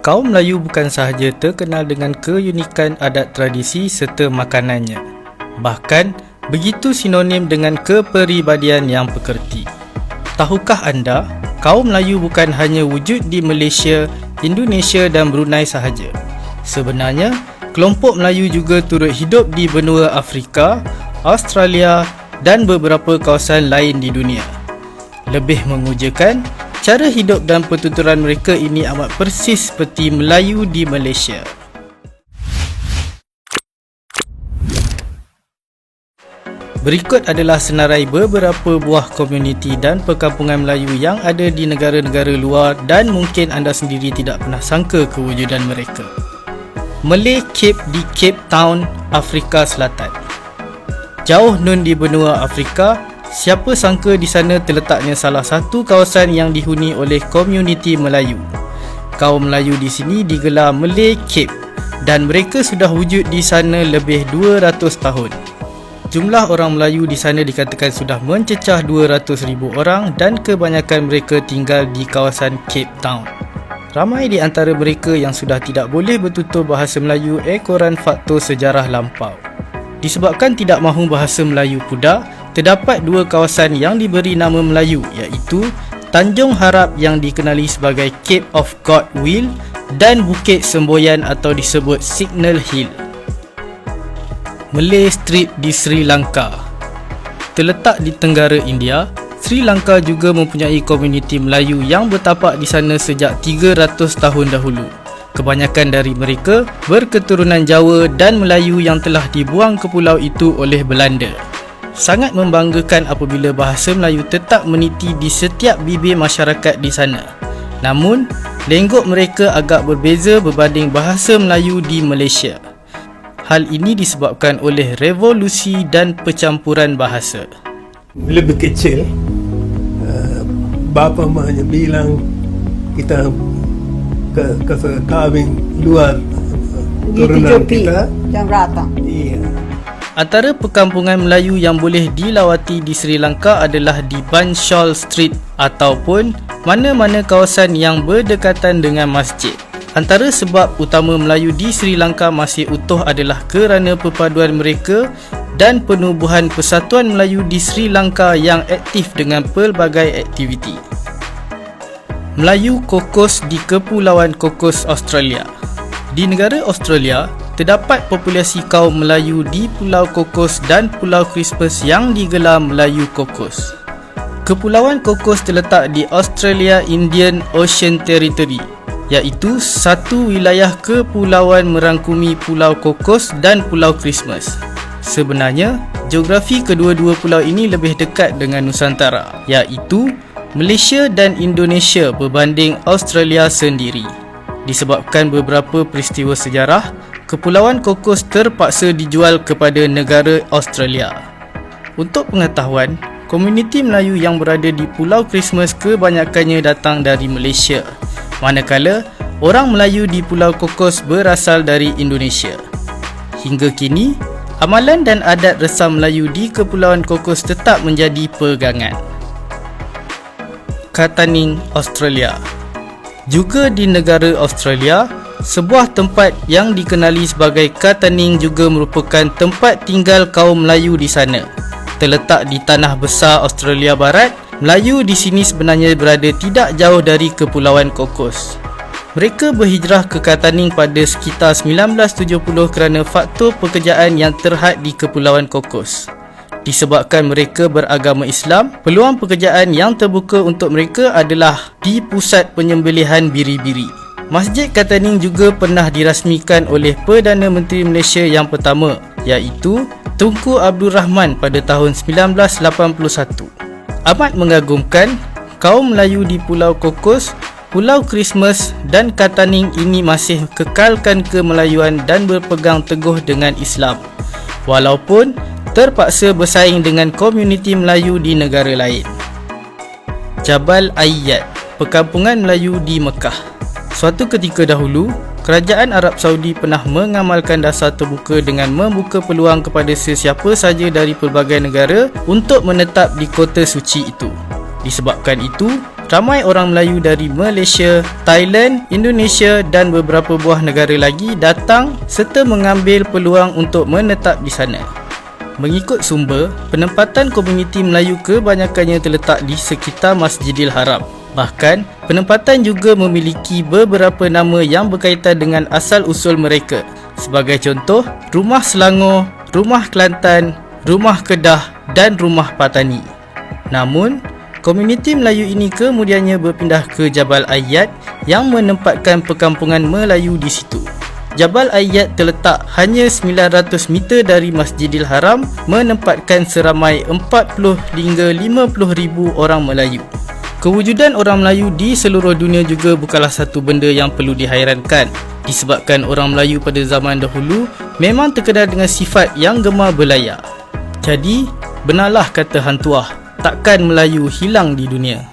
Kaum Melayu bukan sahaja terkenal dengan keunikan adat tradisi serta makanannya, bahkan begitu sinonim dengan kepribadian yang pekerti. Tahukah anda, kaum Melayu bukan hanya wujud di Malaysia, Indonesia dan Brunei sahaja. Sebenarnya, kelompok Melayu juga turut hidup di benua Afrika, Australia dan beberapa kawasan lain di dunia. Lebih mengujakan, cara hidup dan pertuturan mereka ini amat persis seperti Melayu di Malaysia. Berikut adalah senarai beberapa buah komuniti dan perkampungan Melayu yang ada di negara-negara luar dan mungkin anda sendiri tidak pernah sangka kewujudan mereka. Malay Cape di Cape Town, Afrika Selatan. Jauh nun di benua Afrika, siapa sangka di sana terletaknya salah satu kawasan yang dihuni oleh komuniti Melayu. Kaum Melayu di sini digelar Malay Cape dan mereka sudah wujud di sana lebih 200 tahun. Jumlah orang Melayu di sana dikatakan sudah mencecah 200,000 orang dan kebanyakan mereka tinggal di kawasan Cape Town. Ramai di antara mereka yang sudah tidak boleh bertutur bahasa Melayu ekoran faktor sejarah lampau. Disebabkan tidak mahu bahasa Melayu pula, terdapat dua kawasan yang diberi nama Melayu iaitu Tanjung Harap yang dikenali sebagai Cape of God Will dan Bukit Semboyan atau disebut Signal Hill. Malay Street di Sri Lanka. Terletak di tenggara India, Sri Lanka juga mempunyai komuniti Melayu yang bertapak di sana sejak 300 tahun dahulu. Kebanyakan dari mereka berketurunan Jawa dan Melayu yang telah dibuang ke pulau itu oleh Belanda. Sangat membanggakan apabila bahasa Melayu tetap meniti di setiap bibir masyarakat di sana. Namun, lenggok mereka agak berbeza berbanding bahasa Melayu di Malaysia. Hal ini disebabkan oleh revolusi dan percampuran bahasa. Bila berkecil, bapa maknya bilang kita kahwin luar turunan kita. Jangan ratang. Iya. Antara perkampungan Melayu yang boleh dilawati di Sri Lanka adalah di Banshaw Street ataupun mana-mana kawasan yang berdekatan dengan masjid. Antara sebab utama Melayu di Sri Lanka masih utuh adalah kerana perpaduan mereka dan penubuhan Persatuan Melayu di Sri Lanka yang aktif dengan pelbagai aktiviti. Melayu Kokos di Kepulauan Kokos, Australia. Di negara Australia, terdapat populasi kaum Melayu di Pulau Kokos dan Pulau Christmas yang digelar Melayu Kokos. Kepulauan Kokos terletak di Australia Indian Ocean Territory, iaitu satu wilayah kepulauan merangkumi Pulau Kokos dan Pulau Christmas. Sebenarnya, geografi kedua-dua pulau ini lebih dekat dengan Nusantara, iaitu Malaysia dan Indonesia berbanding Australia sendiri. Disebabkan beberapa peristiwa sejarah, Kepulauan Kokos terpaksa dijual kepada negara Australia. Untuk pengetahuan, komuniti Melayu yang berada di Pulau Christmas kebanyakannya datang dari Malaysia, manakala orang Melayu di Pulau Kokos berasal dari Indonesia. Hingga kini, amalan dan adat resam Melayu di Kepulauan Kokos tetap menjadi pegangan. Katanning, Australia. Juga di negara Australia, sebuah tempat yang dikenali sebagai Katanning juga merupakan tempat tinggal kaum Melayu di sana. Terletak di tanah besar Australia Barat, Melayu di sini sebenarnya berada tidak jauh dari Kepulauan Kokos. Mereka berhijrah ke Katanning pada sekitar 1970 kerana faktor pekerjaan yang terhad di Kepulauan Kokos. Disebabkan mereka beragama Islam, peluang pekerjaan yang terbuka untuk mereka adalah di pusat penyembelihan biri-biri. Masjid Katanning juga pernah dirasmikan oleh Perdana Menteri Malaysia yang pertama, iaitu Tunku Abdul Rahman pada tahun 1981. Amat mengagumkan, kaum Melayu di Pulau Kokos, Pulau Christmas dan Katanning ini masih kekalkan kemelayuan dan berpegang teguh dengan Islam, walaupun terpaksa bersaing dengan komuniti Melayu di negara lain. Jabal Ayyad, perkampungan Melayu di Mekah. Suatu ketika dahulu, kerajaan Arab Saudi pernah mengamalkan dasar terbuka dengan membuka peluang kepada sesiapa saja dari pelbagai negara untuk menetap di kota suci itu. Disebabkan itu, ramai orang Melayu dari Malaysia, Thailand, Indonesia dan beberapa buah negara lagi datang serta mengambil peluang untuk menetap di sana. Mengikut sumber, penempatan komuniti Melayu kebanyakannya terletak di sekitar Masjidil Haram. Bahkan, penempatan juga memiliki beberapa nama yang berkaitan dengan asal-usul mereka. Sebagai contoh, Rumah Selangor, Rumah Kelantan, Rumah Kedah dan Rumah Patani. Namun, komuniti Melayu ini kemudiannya berpindah ke Jabal Ayyad yang menempatkan perkampungan Melayu di situ. Jabal Ayyad terletak hanya 900 meter dari Masjidil Haram, menempatkan seramai 40 hingga 50 ribu orang Melayu. Kewujudan orang Melayu di seluruh dunia juga bukanlah satu benda yang perlu dihairankan, disebabkan orang Melayu pada zaman dahulu memang terkenal dengan sifat yang gemar berlayar. Jadi, benarlah kata Hang Tuah, takkan Melayu hilang di dunia.